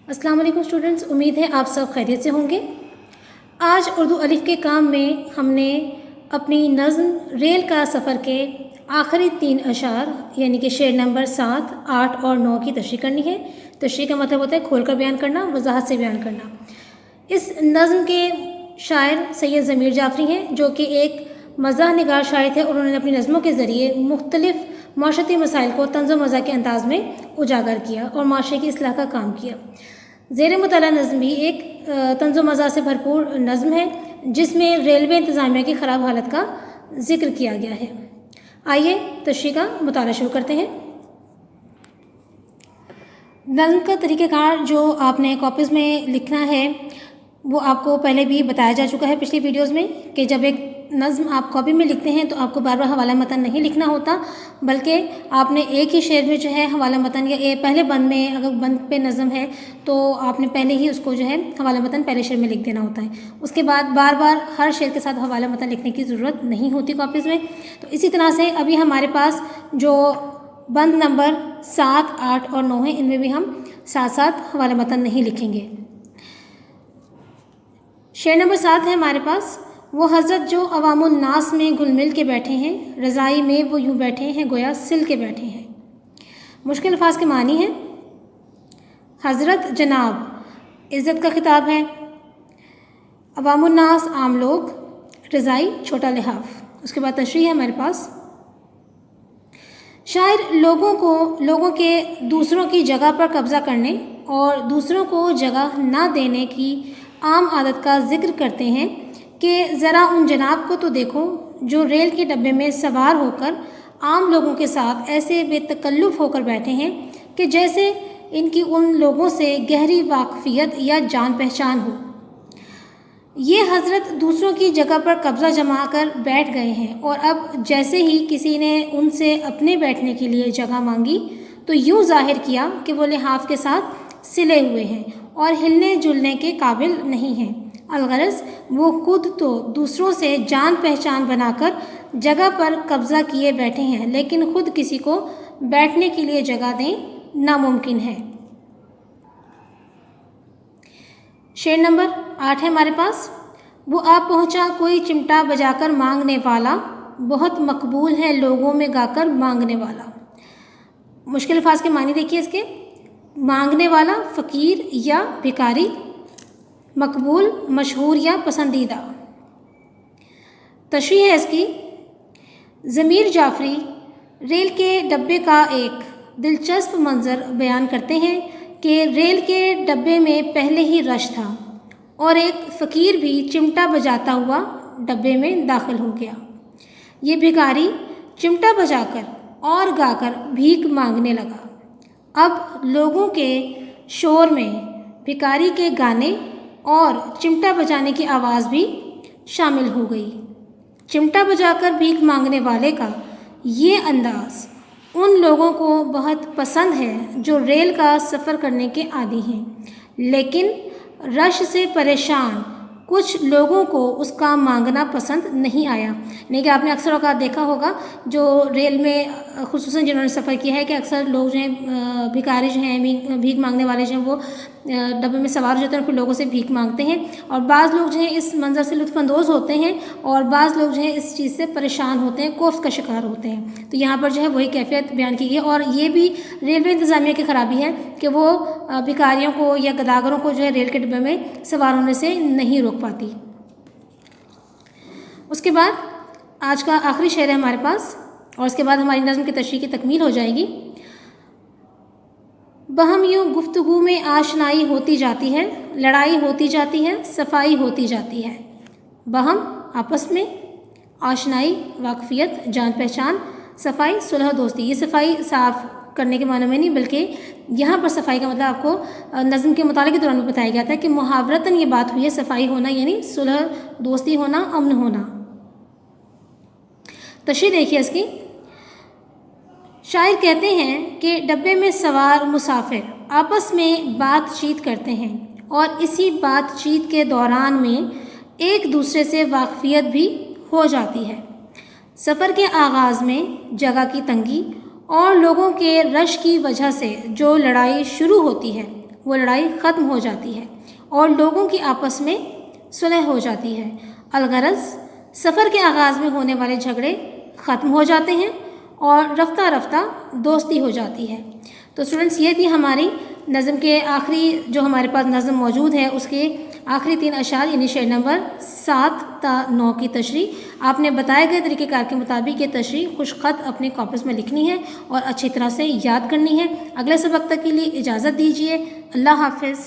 अस्सलाम वालेकुम स्टूडेंट्स, उम्मीद है आप सब खैरियत से होंगे। आज उर्दू अलिफ के काम में हमने अपनी नज़्म रेल का सफ़र के आखिरी 3 अशार यानी कि शेर नंबर 7, 8 और 9 की तशरीह करनी है। तशरीह का मतलब होता है खोलकर बयान करना, वजाहत से बयान करना। इस नज़्म के शायर सैयद ज़मीर जाफ़री हैं, जो कि एक मज़ाह निगार शायर थे और उन्होंने अपनी नज़मों के ज़रिए मुख्तलिफ़ माशरती मसाइल को तंज़ व मज़ाह के अंदाज़ में उजागर किया और माशरे की इस्लाह का काम किया। ज़ेर मुतल्ला नज़्म भी एक तंज़ व मज़ाह से भरपूर नज़्म है, जिसमें रेलवे इंतज़ामिया की ख़राब हालत का ज़िक्र किया गया है। आइए तशरीह का मुताला शुरू करते हैं। नज़्म का तरीक़ाकार जो आपने कॉपीज़ में लिखना है वो आपको पहले भी बताया जा चुका है पिछली वीडियोज़ में कि जब एक नज़्म आप कॉपी में लिखते हैं तो आपको बार बार हवाला मतन नहीं लिखना होता, बल्कि आपने एक ही शेर में जो है हवाला मतन या पहले बंद में, अगर बंद पे नज़्म है तो आपने पहले ही उसको जो है हवाला मतन पहले शेर में लिख देना होता है। उसके बाद बार बार हर शेर के साथ हवाला मतन लिखने की ज़रूरत नहीं होती कॉपीज़ में। तो इसी तरह से अभी हमारे पास जो बंद नंबर 7, 8 और 9 है, इनमें भी हम साथ साथ हवाला मतन नहीं लिखेंगे। शेर नंबर 7 है हमारे पास। वो हज़रत जो अवामुन नास में घुल मिल के बैठे हैं, रज़ाई में वो यूँ बैठे हैं गोया सिल के बैठे हैं। मुश्किल अल्फाज के मानी हैं। हज़रत जनाब इज़्ज़त का खिताब है, अवामुन नास आम लोग, रज़ाई छोटा लिहाफ। उसके बाद तशरीह है हमारे पास। शायर लोगों के दूसरों की जगह पर कब्ज़ा करने और दूसरों को जगह ना देने की आम आदत का ज़िक्र करते हैं कि ज़रा उन जनाब को तो देखो जो रेल के डब्बे में सवार होकर आम लोगों के साथ ऐसे बेतकल्लुफ़ होकर बैठे हैं कि जैसे इनकी उन लोगों से गहरी वाकफ़ियत या जान पहचान हो। ये हज़रत दूसरों की जगह पर कब्ज़ा जमा कर बैठ गए हैं और अब जैसे ही किसी ने उनसे अपने बैठने के लिए जगह मांगी तो यूँ ज़ाहिर किया कि वो लिहाफ के साथ सिले हुए हैं और हिलने जुलने के काबिल नहीं हैं। अलगरज़ वो खुद तो दूसरों से जान पहचान बनाकर जगह पर कब्ज़ा किए बैठे हैं, लेकिन खुद किसी को बैठने के लिए जगह दें नामुमकिन है। शेर नंबर 8 है हमारे पास। वो आप पहुँचा कोई चिमटा बजाकर मांगने वाला, बहुत मकबूल है लोगों में गाकर मांगने वाला। मुश्किल अल्फाज के मानी देखिए इसके। मांगने वाला फ़कीर या भिखारी, मकबूल मशहूर या पसंदीदा। तशरीह है इसकी। ज़मीर जाफ़री रेल के डब्बे का एक दिलचस्प मंज़र बयान करते हैं कि रेल के डब्बे में पहले ही रश था और एक फ़कीर भी चिमटा बजाता हुआ डब्बे में दाखिल हो गया। ये भिखारी चिमटा बजाकर और गाकर भीख मांगने लगा। अब लोगों के शोर में भिखारी के गाने और चिमटा बजाने की आवाज़ भी शामिल हो गई। चिमटा बजाकर भीख मांगने वाले का ये अंदाज़ उन लोगों को बहुत पसंद है जो रेल का सफ़र करने के आदी हैं, लेकिन रश से परेशान कुछ लोगों को उसका मांगना पसंद नहीं आया। नहीं कि आपने अक्सर औक़ात देखा होगा जो रेल में ख़ुसूसन जिन्होंने सफ़र किया है कि अक्सर लोग जो हैं भिखारी जो हैं, भीख मांगने वाले जो हैं, वो डब्बे में सवार हो जाते हैं और फिर लोगों से भीख मांगते हैं। और बाज़ लोग जो हैं इस मंज़र से लुत्फ़अंदोज़ होते हैं और बाज़ लोग जो हैं इस चीज़ से परेशान होते हैं, कोफ्त का शिकार होते हैं। तो यहाँ पर जो है वही कैफ़ियत बयान की गई है और ये भी रेलवे इंतज़ामिया की ख़राबी है कि वो भिखारियों को या गदागरों को जो है रेल के डब्बे में सवार होने से नहीं रोक पाती। उसके बाद आज का आखिरी शेर है हमारे पास और उसके बाद हमारी नज़्म की तशरीह की तकमील हो जाएगी। बहम यूँ गुफ्तगू में आशनाई होती जाती है, लड़ाई होती जाती है, सफाई होती जाती है। बहम आपस में, आशनाई वाकफियत जान पहचान, सफाई सुलह दोस्ती। ये सफाई साफ़ करने के माने में नहीं, बल्कि यहाँ पर सफाई का मतलब आपको नज़्म के मुताले के दौरान भी बताया गया था कि मुहावरतन ये बात हुई है सफाई होना यानी सुलह दोस्ती होना, अमन होना। तशरीह देखिए इसकी। शायर कहते हैं कि डब्बे में सवार मुसाफिर आपस में बातचीत करते हैं और इसी बातचीत के दौरान में एक दूसरे से वाकफियत भी हो जाती है। सफ़र के आगाज़ में जगह की तंगी और लोगों के रश की वजह से जो लड़ाई शुरू होती है وہ لڑائی ختم ہو جاتی ہے اور لوگوں کی آپس میں صلح ہو جاتی ہے۔ الغرض سفر کے آغاز میں ہونے والے جھگڑے ختم ہو جاتے ہیں اور رفتہ رفتہ دوستی ہو جاتی ہے۔ تو اسٹوڈنٹس یہ تھی ہماری نظم کے آخری جو ہمارے پاس نظم موجود ہے اس کے آخری 3 اشعار یعنی شعر نمبر 7 تا 9 کی تشریح۔ آپ نے بتائے گئے طریقہ کار کے مطابق یہ تشریح خوش خط اپنے کاپیز میں لکھنی ہے اور اچھی طرح سے یاد کرنی ہے۔ اگلے سبق تک کے لیے اجازت دیجیے۔ اللہ حافظ۔